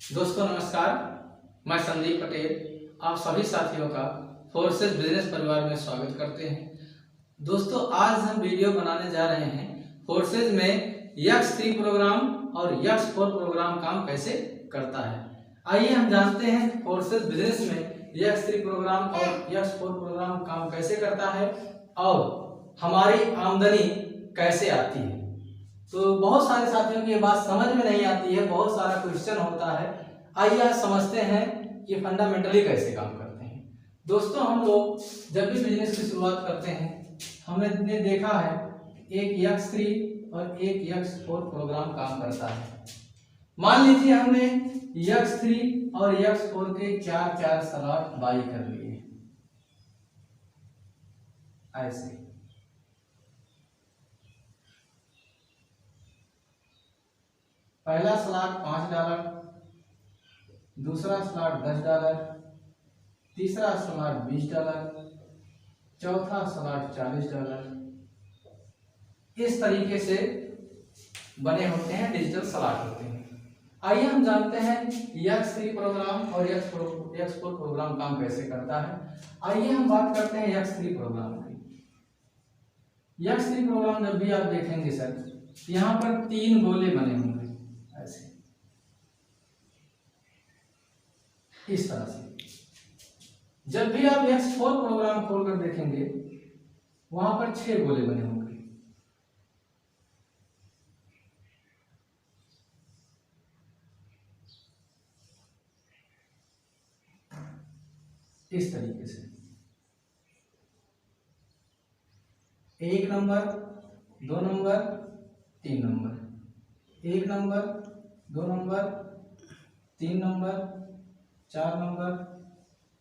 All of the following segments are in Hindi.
दोस्तों नमस्कार, मैं संदीप पटेल आप सभी साथियों का फोर्सेस बिजनेस परिवार में स्वागत करते हैं। दोस्तों आज हम वीडियो बनाने जा रहे हैं फोर्सेस में X3 प्रोग्राम और X4 प्रोग्राम काम कैसे करता है। आइए हम जानते हैं फोर्सेस बिजनेस में X3 प्रोग्राम और X4 प्रोग्राम काम कैसे करता है और हमारी आमदनी कैसे आती है। तो बहुत सारे साथियों की ये बात समझ में नहीं आती है, बहुत सारा क्वेश्चन होता है। आइए आज समझते हैं कि फंडामेंटली कैसे काम करते हैं। दोस्तों हम लोग जब भी बिजनेस की शुरुआत करते हैं हमने देखा है एक X3 और एक X4 प्रोग्राम काम करता है। मान लीजिए हमने X3 और X4 के चार स्लॉट बाई कर लिए ऐसे। पहला स्लॉट $5, दूसरा स्लॉट $10, तीसरा स्लॉट $20, चौथा स्लॉट $40। इस तरीके से बने होते हैं, डिजिटल स्लॉट होते हैं। आइए हम जानते हैं X3 प्रोग्राम और X4 प्रोग्राम काम कैसे करता है। आइए हम बात करते हैं X3 प्रोग्राम की। X3 प्रोग्राम जब भी आप देखेंगे सर, यहाँ पर 3 गोले बने होंगे ऐसे, इस तरह से। जब भी आप X4 प्रोग्राम खोलकर देखेंगे वहां पर 6 गोले बने होंगे इस तरीके से। 1 number, 2 number, 3 number, 1 number, 2 number, 3 number, 4 number,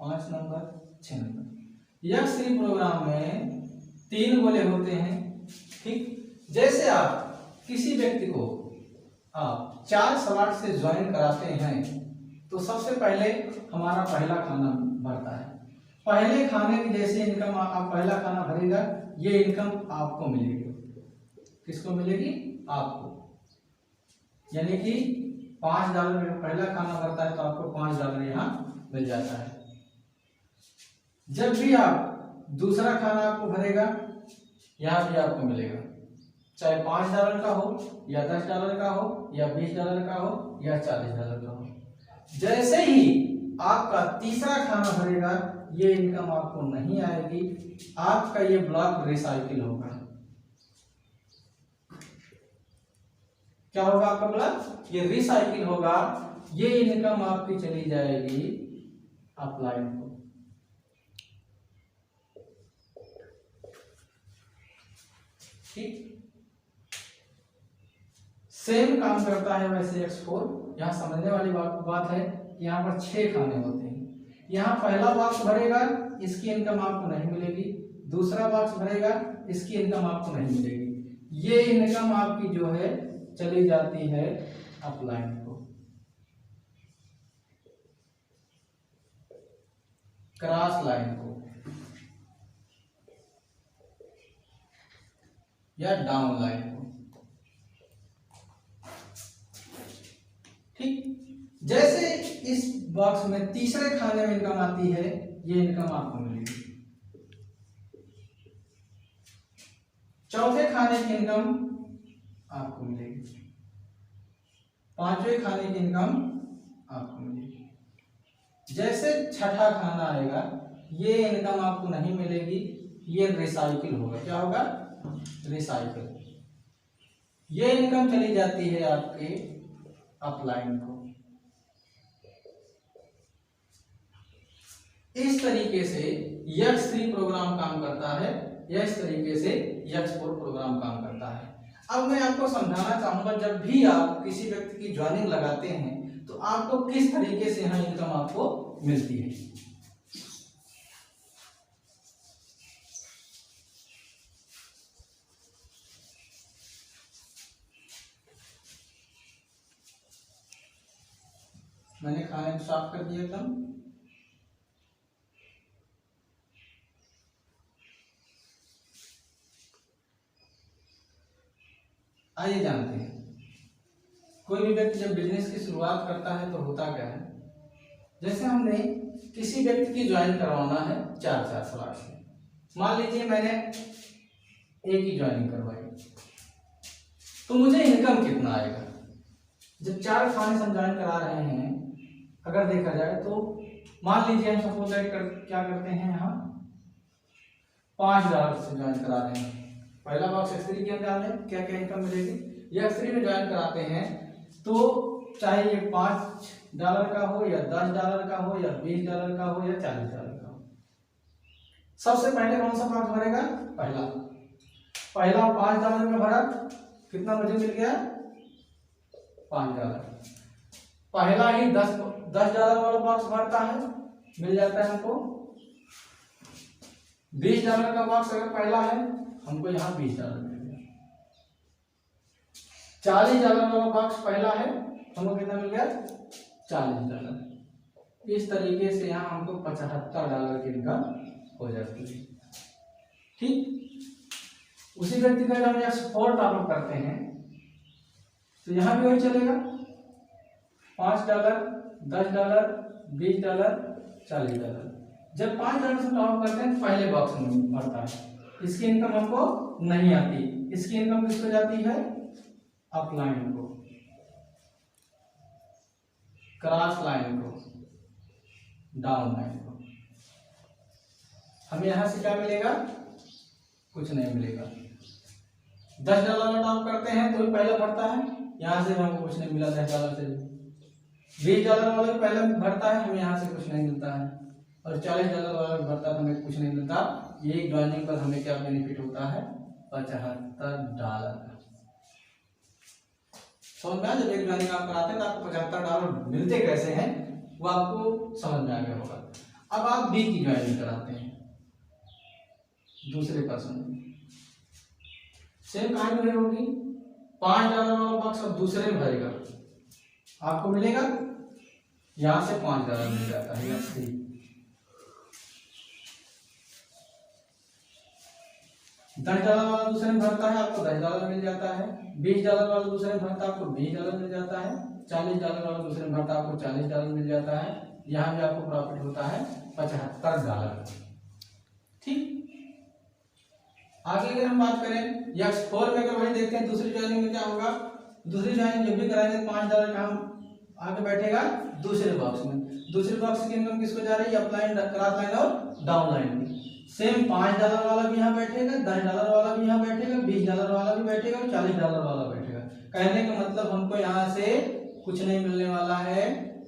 5 number, 6 number. X3 program में 3 गोले होते हैं। ठीक, जैसे आप किसी व्यक्ति को आप 4 स्लॉट से ज्वाइन कराते हैं तो सबसे पहले हमारा पहला खाना भरता है। पहले खाने की जैसे इनकम आप पहला खाना भरेगा, ये इनकम आपको मिलेगी। किसको मिलेगी? आपको। यानी कि $5 में पहला खाना भरता है तो आपको $5 यहाँ मिल जाता है। जब भी आप दूसरा खाना आपको भरेगा यहाँ भी आपको मिलेगा, चाहे $5 का हो या $10 का हो या $20 का हो या $40 का हो। जैसे ही आपका तीसरा खाना भरेगा ये इनकम आपको नहीं आएगी, आपका ये ब्लॉक रिसाइकिल होगा। क्या होगा आपका ब्लॉक? ये रिसाइकिल होगा। ये इनकम आपकी चली जाएगी अपलाइन को। ठीक, सेम काम करता है वैसे X4। यहाँ समझने वाली बात है, यहाँ पर 6 खाने होते हैं। यहाँ पहला बॉक्स भरेगा, इसकी इनकम आपको नहीं मिलेगी। दूसरा बॉक्स भरेगा, इसकी इनकम आपको नहीं मिलेगी। ये इनकम आपकी जो है चली जाती है अपलाइन को। क्रॉस लाइन को या डाउन लाइन को। ठीक, जैसे इस बॉक्स में तीसरे खाने में इनकम आती है, ये इनकम आपको मिलेगी। चौथे खाने की इनकम आपको मिलेगी। पांचवें खाने की इनकम आपको मिलेगी। जैसे छठा खाना आएगा ये इनकम आपको नहीं मिलेगी, ये रिसाइकिल होगा। क्या होगा? रिसाइकिल। ये इनकम चली जाती है आपके अपलाइन को। इस तरीके से X3 प्रोग्राम काम करता है, इस तरीके से X4 प्रोग्राम काम करता है। अब मैं आपको समझाना चाहूंगा, जब भी आप किसी व्यक्ति की ज्वाइनिंग लगाते हैं तो आपको किस तरीके से यहाँ इनकम आपको मिलती है। मैंने खाने को साफ कर दिया एकदम। आइए जानते हैं कोई भी व्यक्ति जब बिजनेस की शुरुआत करता है तो होता क्या है, जैसे हमने किसी व्यक्ति की ज्वाइन करवाना है 4 साल से, मान लीजिए मैंने एक ही ज्वाइनिंग करवाई, तो मुझे इनकम कितना आएगा। जब 4 खाने से हम ज्वाइन करा रहे हैं, अगर देखा जाए तो मान लीजिए हम सपोज क्या करते हैं, यहाँ $5 से ज्वाइन करा रहे हैं। पहला बॉक्स X3 के अंदर क्या क्या इनकम मिलेगी। ये X3 में ज्वाइन कराते हैं तो चाहे ये $5 का हो या $10 का हो या $20 का हो या $40 का हो, सबसे पहले कौन सा बॉक्स भरेगा, पहला $5 का भरा, कितना मुझे मिल गया, $5। पहला ही $10 वाला बॉक्स भरता है, मिल जाता है हमको $20 का बॉक्स। अगर पहला है हमको यहाँ $20 मिल गया। $40 वाला बॉक्स पहला है, हमको कितना मिल गया, $40। इस तरीके से यहाँ हमको $75 की इनकम हो जाती है। ठीक, उसी व्यक्ति का हम X4 टॉपअप करते हैं तो यहाँ भी वही चलेगा, $5, $10, $20, $40। जब $5 से टॉपअप करते हैं तो पहले बॉक्स में भरता है, इसकी इनकम हमको नहीं आती। इसकी इनकम किसको जाती है, अपलाइन को, क्रॉस लाइन को, डाउन लाइन को। हमें यहां से क्या मिलेगा, कुछ नहीं मिलेगा। $10 टॉप करते हैं तो पहले भरता है, यहां से हमको कुछ नहीं मिला। $10 से $20 वाला भी पहले भरता है, हमें यहाँ से कुछ नहीं मिलता है। और $40 वाला भी भरता है तो हमें कुछ नहीं मिलता। ये ज्वाइनिंग पर हमें क्या बेनिफिट होता है, $75 का। समझ में आया, जब एक ज्वाइनिंग आप कराते हैं तो आपको $75 मिलते कैसे हैं वो आपको समझ में आ गया होगा। अब आप बी की ज्वाइनिंग कराते हैं दूसरे पर्सन, सेम कहानी होगी, $5 वाला बॉक्स अब दूसरे में भरेगा, आपको मिलेगा यहां से $5 मिल जाता है। $10 वाला दूसरे में भरता है, आपको $10 मिल जाता है। $20 वाला दूसरे में भरता है, आपको $20 मिल जाता है। $40 वाला दूसरे में भरता है, आपको $40 मिल जाता है। यहाँ भी आपको प्रॉफिट होता है $75। ठीक, आगे अगर हम बात करें X4 में, अगर वही देखते हैं दूसरी ज्वाइनिंग में क्या होगा। दूसरी ज्वाइनिंग जब भी कराएंगे $5 का हम आगे बैठेगा दूसरे बॉक्स में। दूसरे बॉक्स की इनकम किसको जा रही है, अपलाइन, क्रॉस लाइन और डाउन लाइन की। सेम $5 वाला भी यहाँ बैठेगा, $10 वाला भी यहाँ बैठेगा, $20 वाला भी बैठेगा और $40 वाला बैठेगा। कहने का मतलब हमको यहाँ से कुछ नहीं मिलने वाला है,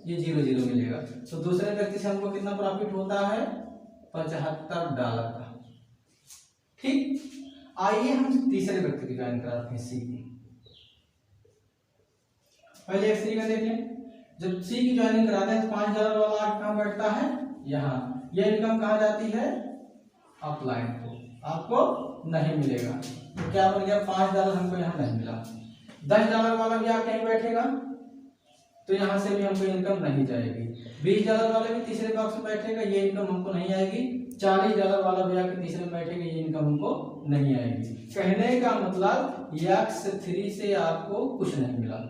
ये 0-0 मिलेगा। तो दूसरे व्यक्ति से हमको कितना प्रॉफिट होता है, $75 का। ठीक, आइए हम तीसरे व्यक्ति की ज्वाइन कराते हैं, सी की। पहले X3 का देख लें। जब सी की ज्वाइनिंग कराते हैं तो $5 वाला कहाँ बैठता है, यहाँ। ये इनकम कहाँ जाती है, अपलाइन को, आपको नहीं मिलेगा। तो क्या बन गया, $5 हमको यहाँ नहीं मिला। $10 वाला भी आके कहीं बैठेगा तो यहाँ से भी हमको इनकम नहीं जाएगी। $20 वाला भी तीसरे बॉक्स में बैठेगा, ये इनकम हमको नहीं आएगी। $40 वाला भी आके तीसरे में बैठेगा, ये इनकम हमको नहीं आएगी। कहने का मतलब X3 से आपको कुछ नहीं मिला।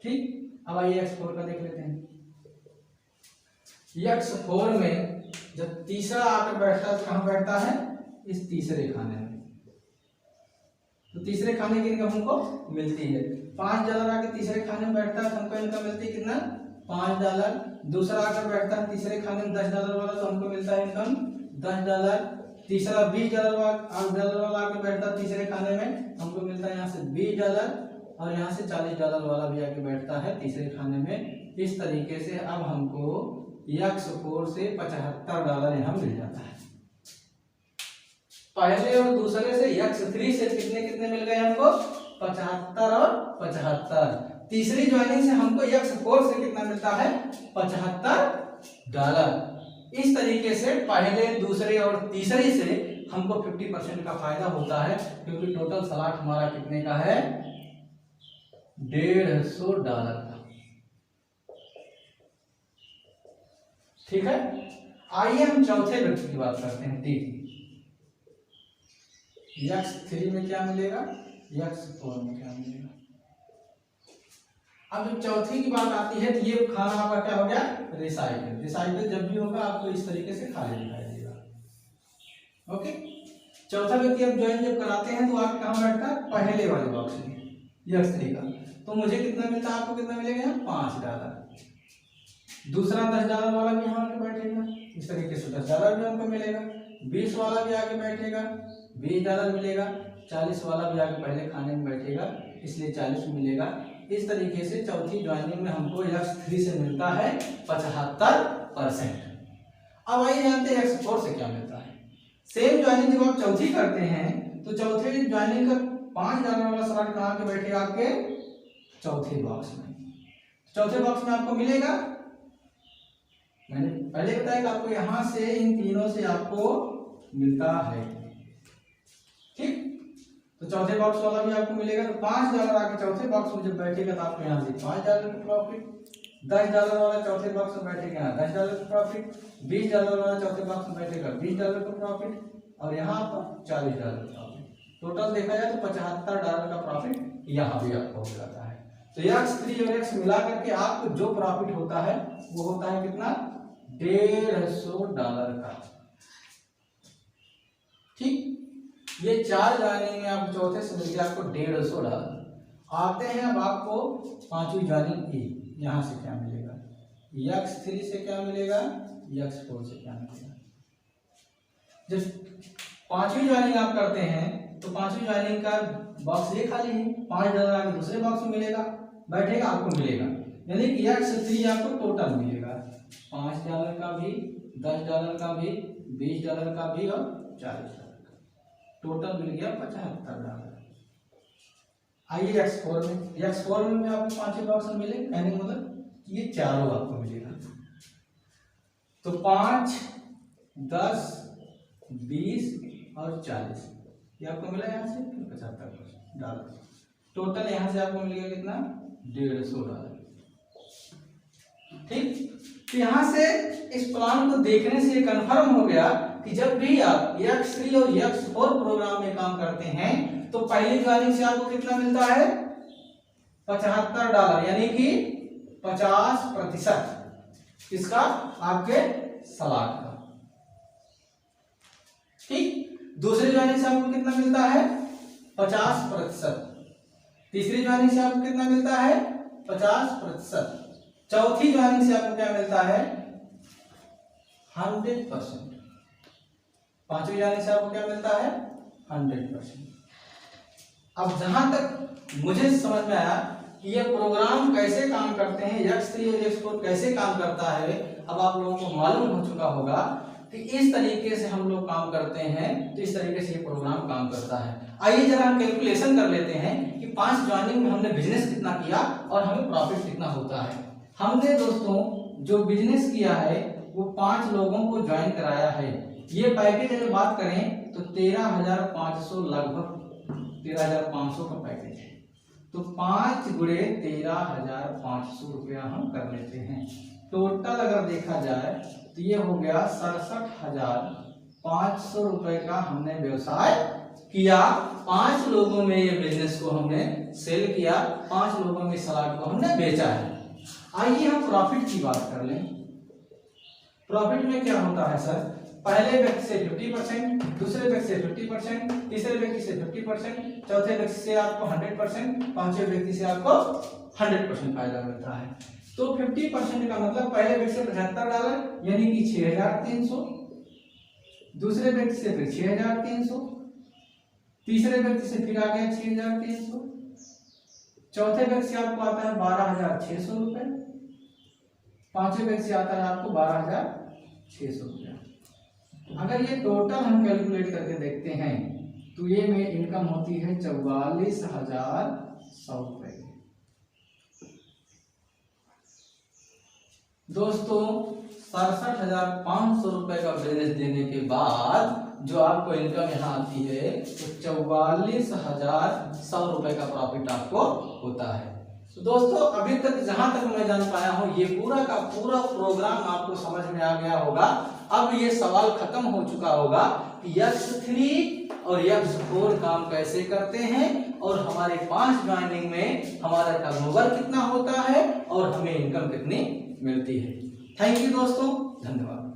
ठीक, अब आइए X4 का देख लेते हैं। X4 में जब तीसरा आकर बैठता है तो कहां बैठता है, इस तीसरे खाने में। तो तीसरे खाने की इनकम हमको मिलती है। $5 आकर तीसरे खाने में बैठता है तो हमको इनकम मिलती है कितना, $5। दूसरा आकर बैठता है तीसरे खाने में $10 वाला, तो हमको मिलता है इनकम $10। तीसरा $20 वाला आकर बैठता है तीसरे खाने में, हमको मिलता है यहाँ से $20। और यहाँ से $40 वाला भी आके बैठता है तीसरे खाने में। इस तरीके से अब हमको X4 से $75 यहाँ मिल जाता है। पहले और दूसरे से X3 से कितने कितने मिल गए हमको, 75 और 75। तीसरी ज्वाइनिंग से हमको X4 से कितना मिलता है, $75। इस तरीके से पहले, दूसरे और तीसरी से हमको 50% का फायदा होता है, क्योंकि टोटल सलाट हमारा कितने का है, $150 का। ठीक है, आइए हम चौथे व्यक्ति की बात करते हैं, डी। x3 में क्या मिलेगा, x4 में क्या मिलेगा। अब जब चौथी की बात आती है तो ये खाना आपका क्या हो गया, रिसाइकिल। रिसाइकिल जब भी होगा आपको इस तरीके से खाली दिखाई देगा। ओके, चौथा व्यक्ति अब ज्वाइन जब कराते हैं तो आप कहाँ बैठता है, पहले वाले बॉक्स में x3 का। तो मुझे कितना मिलता है, आपको कितना मिलेगा यहाँ, $5। दूसरा $10 वाला भी यहाँ आके बैठेगा, इस तरीके से $10 भी हमको मिलेगा। 20 वाला भी आके बैठेगा, $20 मिलेगा। 40 वाला भी आके पहले खाने में बैठेगा, इसलिए 40 मिलेगा। इस तरीके से चौथी ज्वाइनिंग में हमको x3 से मिलता है 75%। अब आइए जानते हैं x4 से क्या मिलता है। सेम ज्वाइनिंग जब आप चौथी करते हैं तो चौथे ज्वाइनिंग का $5 वाला स्लॉट कहाँ पे बैठेगा, आपके चौथे बॉक्स में। चौथे बॉक्स में आपको मिलेगा, मैंने पहले बताया कि आपको यहां से इन तीनों से आपको मिलता है। ठीक, तो चौथे बॉक्स वाला भी आपको मिलेगा। तो $5 आके चौथे बॉक्स में जब बैठेगा तो आपको यहाँ से $5 का प्रॉफिट। $10 वाला चौथे बॉक्स में बैठेगा, $10 का प्रॉफिट। $20 वाला चौथे बॉक्स में बैठेगा, $20 का प्रॉफिट। और यहाँ पर $40 का प्रॉफिट। टोटल देखा जाए तो $75 का प्रॉफिट यहाँ भी आपको हो जाता है। तो x3 और x मिला करके आपको जो प्रॉफिट होता है वो होता है कितना, $150 का। ठीक, ये 4 ज्वाइनिंग में आप चौथे से मिलकर आपको $150 आते हैं। अब आपको पांचवी ज्वाइनिंग ए, यहां से क्या मिलेगा, x3 से क्या मिलेगा, x4 से क्या मिलेगा। जब पांचवी ज्वाइनिंग आप करते हैं तो पांचवी ज्वाइनिंग का बॉक्स ये खाली है, $5 आगे दूसरे बॉक्स में मिलेगा, बैठेगा, आपको मिलेगा। यानी कि x3 आपको टोटल मिलेगा $5 का भी, $10 का भी, $20 का भी और $40 का। टोटल मिल गया $75। आइए x4 में। x4 में आपको पांचवें बॉक्स में मिले, कहने का मतलब ये चारों आपको मिलेगा। तो 5, 10, 20 और 40 ये आपको मिला यहाँ से, फिर $75। टोटल यहाँ से आपको मिलेगा कितना, $150। ठीक, तो यहाँ से इस प्लान को देखने से ये कंफर्म हो गया कि जब भी आप x3 और x4 प्रोग्राम में काम करते हैं तो पहली ज्वाइनिंग से आपको कितना मिलता है, $75, यानी कि 50% इसका आपके सलाद का। ठीक, दूसरी ज्वाइनिंग से आपको कितना मिलता है, 50%। तीसरी ज्वाइनिंग से आपको कितना मिलता है, 50%। चौथी ज्वाइनिंग से आपको क्या मिलता है, 100%। पांचवी ज्वाइनिंग से आपको क्या मिलता है, 100%। अब जहां तक मुझे समझ में आया कि ये प्रोग्राम कैसे काम करते हैं, x3 और x4 कैसे काम करता है, अब आप लोगों को मालूम हो चुका होगा कि इस तरीके से हम लोग काम करते हैं, तो इस तरीके से ये प्रोग्राम काम करता है। आइए जरा हम कैलकुलेशन कर लेते हैं कि 5 ज्वाइनिंग में हमने बिजनेस कितना किया और हमें प्रॉफिट कितना होता है। हमने दोस्तों जो बिजनेस किया है वो 5 लोगों को ज्वाइन कराया है। ये पैकेज अगर बात करें तो 13,500, लगभग 13,500 का पैकेज है। तो 5 गुणे 13,500 रुपया हम कर लेते हैं। टोटल अगर देखा जाए तो ये हो गया 67,500 रुपए का हमने व्यवसाय किया। 5 लोगों में ये बिजनेस को हमने सेल किया, 5 लोगों में सलाद को हमने बेचा है। आइए हम प्रॉफिट की बात कर लें। प्रॉफिट में क्या होता है सर, पहले व्यक्ति से 50%, दूसरे व्यक्ति से 50%, तीसरे व्यक्ति से 50%, चौथे व्यक्ति से आपको 100%, पांचवें व्यक्ति से आपको 100% फायदा मिलता है। तो 50% का मतलब पहले व्यक्ति से $75 यानी कि 6,300, दूसरे व्यक्ति से फिर 6,300, तीसरे व्यक्ति से फिर आ गया 6,300, चौथे व्यक्ति से आपको आता है 12,600 रुपए, पांचवें व्यक्ति से आता है आपको 12,600 रुपया। अगर ये टोटल हम कैलकुलेट करके देखते हैं तो ये में इनकम होती है 44,100 रुपए। दोस्तों 67,500 रुपए का बिजनेस देने के बाद जो आपको इनकम यहाँ आती है तो 44,100 रुपए का प्रॉफिट आपको होता है। तो दोस्तों अभी तक जहां तक मैं जान पाया हूं ये पूरा का पूरा प्रोग्राम आपको समझ में आ गया होगा। अब ये सवाल खत्म हो चुका होगा कि x3 और X4 काम कैसे करते हैं और हमारे 5 ज्वाइनिंग में हमारा टर्नओवर कितना होता है और हमें इनकम कितनी मिलती है। थैंक यू दोस्तों, धन्यवाद।